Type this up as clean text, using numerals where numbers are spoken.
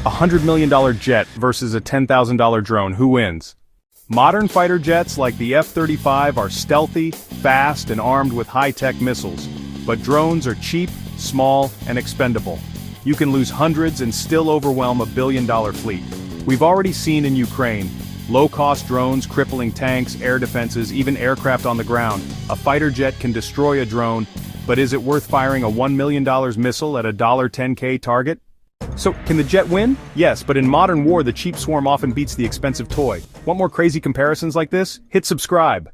$100 million jet versus a $10,000 drone, who wins? Modern fighter jets like the F-35 are stealthy, fast, and armed with high-tech missiles. But drones are cheap, small, and expendable. You can lose hundreds and still overwhelm a billion-dollar fleet. We've already seen in Ukraine, low-cost drones crippling tanks, air defenses, even aircraft on the ground. A fighter jet can destroy a drone, but is it worth firing a $1 million missile at a $10K target? So, can the jet win? Yes, but in modern war the cheap swarm often beats the expensive toy. Want more crazy comparisons like this? Hit subscribe.